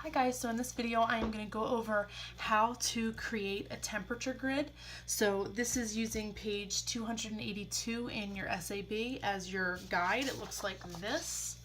Hi guys, so in this video I am going to go over how to create a temperature grid. So this is using page 282 in your SAB as your guide. It looks like this.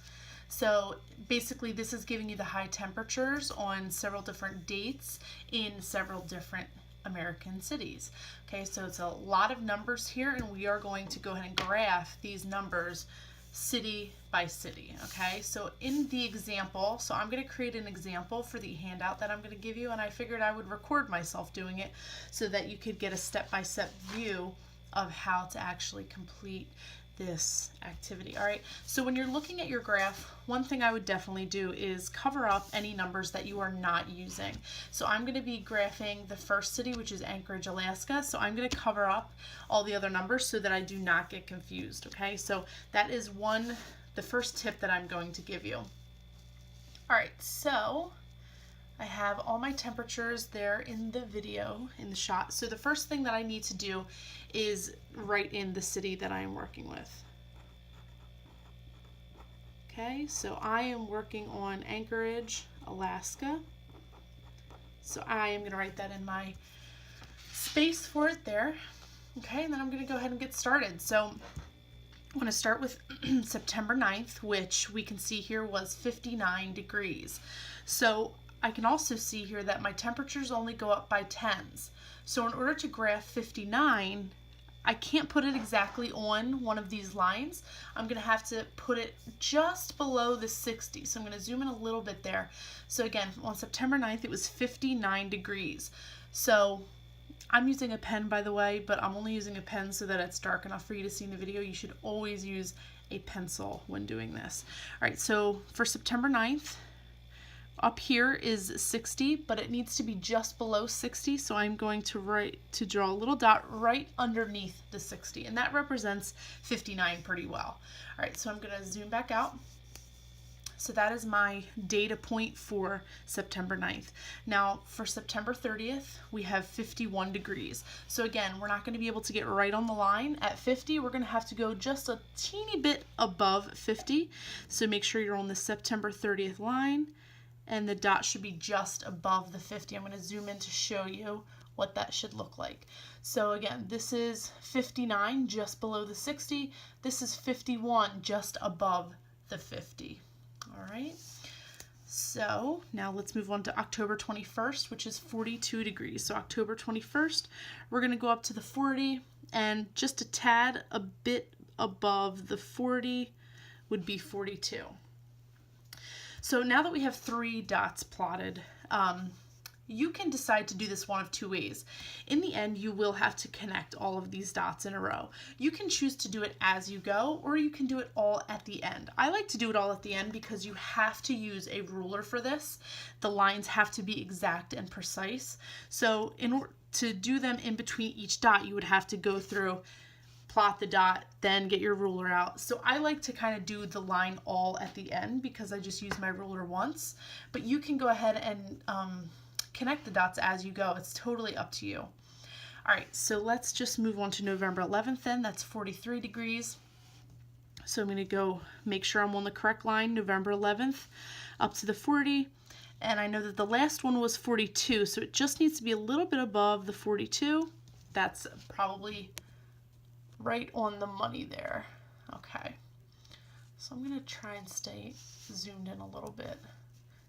So basically this is giving you the high temperatures on several different dates in several different American cities. Okay, so it's a lot of numbers here and we are going to go ahead and graph these numbers city by city. Okay, so in the example, so I'm going to create an example for the handout that I'm going to give you, and I figured I would record myself doing it so that you could get a step-by-step view of how to actually complete this activity. All right, so when you're looking at your graph, one thing I would definitely do is cover up any numbers that you are not using. So I'm going to be graphing the first city, which is Anchorage, Alaska. So I'm going to cover up all the other numbers so that I do not get confused. Okay, so that is the first tip that I'm going to give you. All right, so I have all my temperatures there in the video, in the shot. So the first thing that I need to do is write in the city that I am working with. Okay, so I am working on Anchorage, Alaska. So I am going to write that in my space for it there. Okay, and then I'm going to go ahead and get started. So I'm going to start with September 9th, which we can see here was 59 degrees. So I can also see here that my temperatures only go up by tens. So in order to graph 59, I can't put it exactly on one of these lines. I'm going to have to put it just below the 60. So I'm going to zoom in a little bit there. So again, on September 9th, it was 59 degrees. So I'm using a pen, by the way, but I'm only using a pen so that it's dark enough for you to see in the video. You should always use a pencil when doing this. All right, so for September 9th, up here is 60, but it needs to be just below 60, so I'm going to draw a little dot right underneath the 60, and that represents 59 pretty well. All right, so I'm going to zoom back out. So that is my data point for September 9th. Now for September 30th, we have 51 degrees. So again, we're not going to be able to get right on the line at 50. We're going to have to go just a teeny bit above 50. So make sure you're on the September 30th line, and the dot should be just above the 50. I'm going to zoom in to show you what that should look like. So again, this is 59 just below the 60. This is 51 just above the 50. All right, so now let's move on to October 21st, which is 42 degrees. So October 21st, we're going to go up to the 40, and just a tad, a bit above the 40 would be 42. So now that we have 3 dots plotted, you can decide to do this one of 2 ways. In the end, you will have to connect all of these dots in a row. You can choose to do it as you go, or you can do it all at the end. I like to do it all at the end because you have to use a ruler for this. The lines have to be exact and precise. So in order to do them in between each dot, you would have to go through, plot the dot, then get your ruler out. So I like to kind of do the line all at the end because I just use my ruler once. But you can go ahead and connect the dots as you go. It's totally up to you. All right, so let's just move on to November 11th then. That's 43 degrees. So I'm going to go make sure I'm on the correct line, November 11th, up to the 40. And I know that the last one was 42, so it just needs to be a little bit above the 42. That's probably right on the money there. Okay, so I'm going to try and stay zoomed in a little bit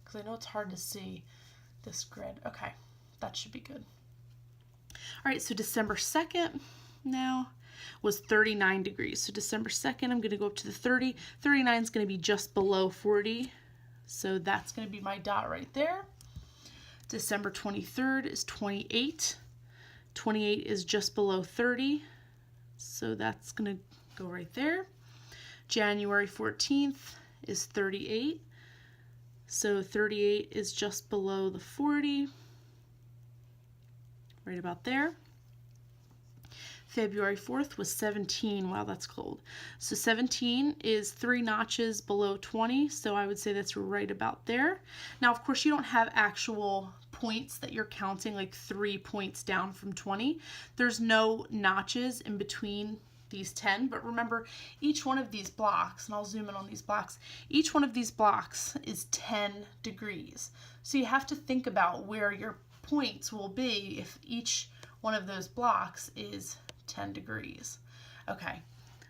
because I know it's hard to see this grid. Okay, that should be good. All right, so December 2nd now was 39 degrees. So December 2nd, I'm going to go up to the 30. 39 is going to be just below 40. So that's going to be my dot right there. December 23rd is 28. 28 is just below 30. So that's going to go right there. January 14th is 38. So 38 is just below the 40, right about there. February 4th was 17. Wow, that's cold. So 17 is 3 notches below 20, so I would say that's right about there. Now, of course, you don't have actual points that you're counting, like 3 points down from 20. There's no notches in between these 10, but remember each one of these blocks, and I'll zoom in on these blocks, each one of these blocks is 10 degrees. So you have to think about where your points will be if each one of those blocks is 10 degrees. Okay,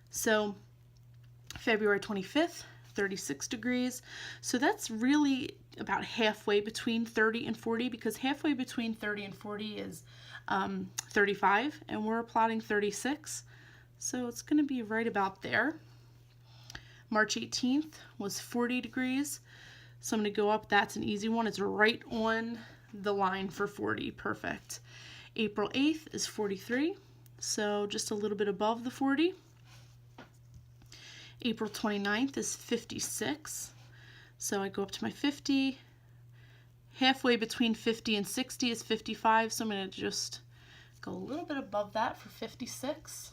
so February 25th, 36 degrees. So that's really about halfway between 30 and 40, because halfway between 30 and 40 is 35, and we're plotting 36. So it's going to be right about there. March 18th was 40 degrees. So I'm going to go up. That's an easy one. It's right on the line for 40. Perfect. April 8th is 43. So just a little bit above the 40. April 29th is 56. So I go up to my 50. Halfway between 50 and 60 is 55. So I'm going to just go a little bit above that for 56.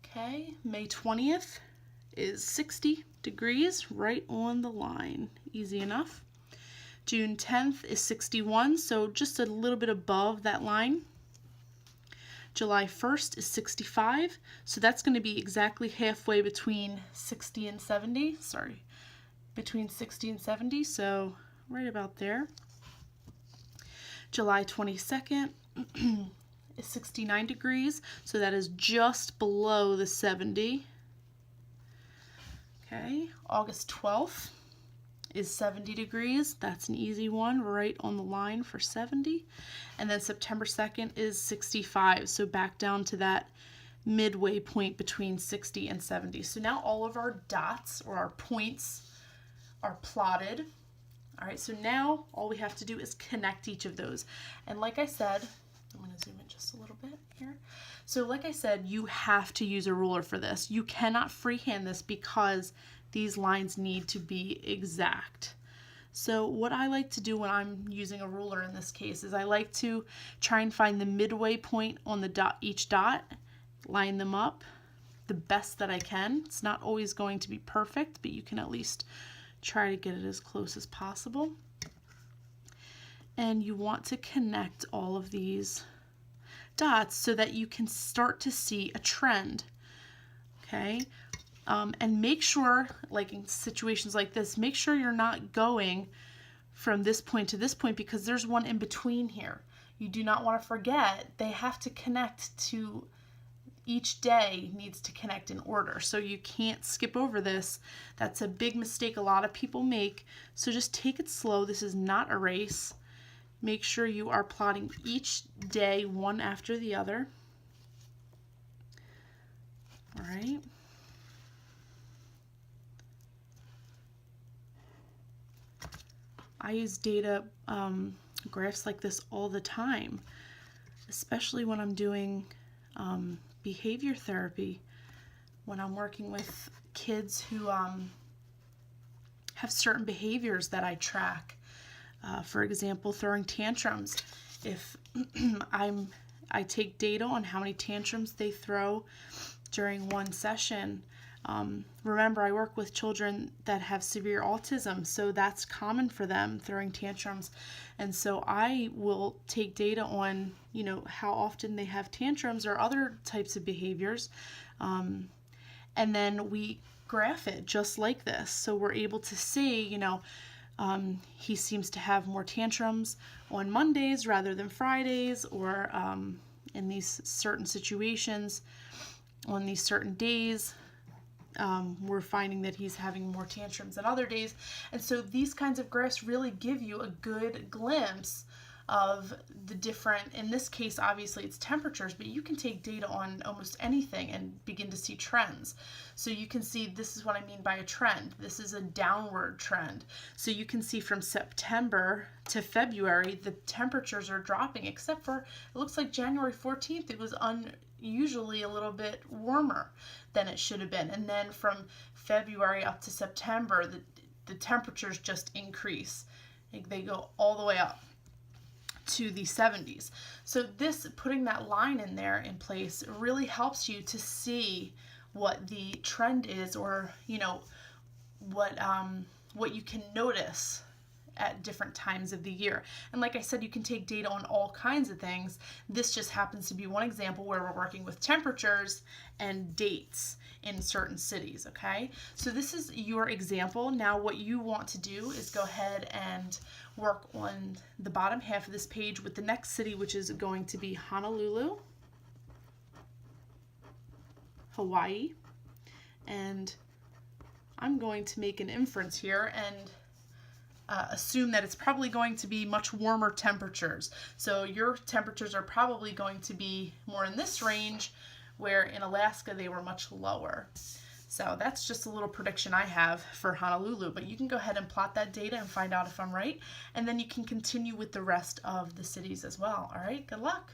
Okay, May 20th is 60 degrees, right on the line. Easy enough. June 10th is 61, so just a little bit above that line. July 1st is 65, so that's going to be exactly halfway between 60 and 70. Sorry, between 60 and 70, so right about there. July 22nd is 69 degrees, so that is just below the 70. Okay, August 12th is 70 degrees. That's an easy one, right on the line for 70. And then September 2nd is 65, so back down to that midway point between 60 and 70. So now all of our dots, or our points, are plotted. All right, so now all we have to do is connect each of those. And like I said, I'm going to zoom in just a little bit here. So like I said, you have to use a ruler for this. You cannot freehand this because these lines need to be exact. So what I like to do when I'm using a ruler in this case is I like to try and find the midway point on the dot, each dot, line them up the best that I can. It's not always going to be perfect, but you can at least try to get it as close as possible. And you want to connect all of these dots so that you can start to see a trend. Okay, and make sure, like in situations like this, make sure you're not going from this point to this point, because there's one in between here. You do not want to forget they have to connect to, each day needs to connect in order, so you can't skip over this. That's a big mistake a lot of people make, so just take it slow. This is not a race. Make sure you are plotting each day one after the other. All right. I use data graphs like this all the time, especially when I'm doing behavior therapy, when I'm working with kids who have certain behaviors that I track. For example, throwing tantrums. If I take data on how many tantrums they throw during one session. Remember, I work with children that have severe autism, so that's common for them, throwing tantrums. And so I will take data on, you know, how often they have tantrums or other types of behaviors. And then we graph it just like this. So we're able to see, you know, he seems to have more tantrums on Mondays rather than Fridays, or in these certain situations, on these certain days, we're finding that he's having more tantrums than other days. And so these kinds of graphs really give you a good glimpse of the different, in this case, obviously it's temperatures, but you can take data on almost anything and begin to see trends. So you can see, this is what I mean by a trend. This is a downward trend. So you can see from September to February, the temperatures are dropping, except for, it looks like January 14th, it was unusually a little bit warmer than it should have been. And then from February up to September, the temperatures just increase. They go all the way up to the 70s. So this, putting that line in there in place, really helps you to see what the trend is, or, you know, what you can notice at different times of the year. And like I said, you can take data on all kinds of things. This just happens to be one example where we're working with temperatures and dates in certain cities, okay? So this is your example. Now what you want to do is go ahead and work on the bottom half of this page with the next city, which is going to be Honolulu, Hawaii. And I'm going to make an inference here and assume that it's probably going to be much warmer temperatures. So your temperatures are probably going to be more in this range, where in Alaska they were much lower. So that's just a little prediction I have for Honolulu, but you can go ahead and plot that data and find out if I'm right, and then you can continue with the rest of the cities as well. All right, good luck.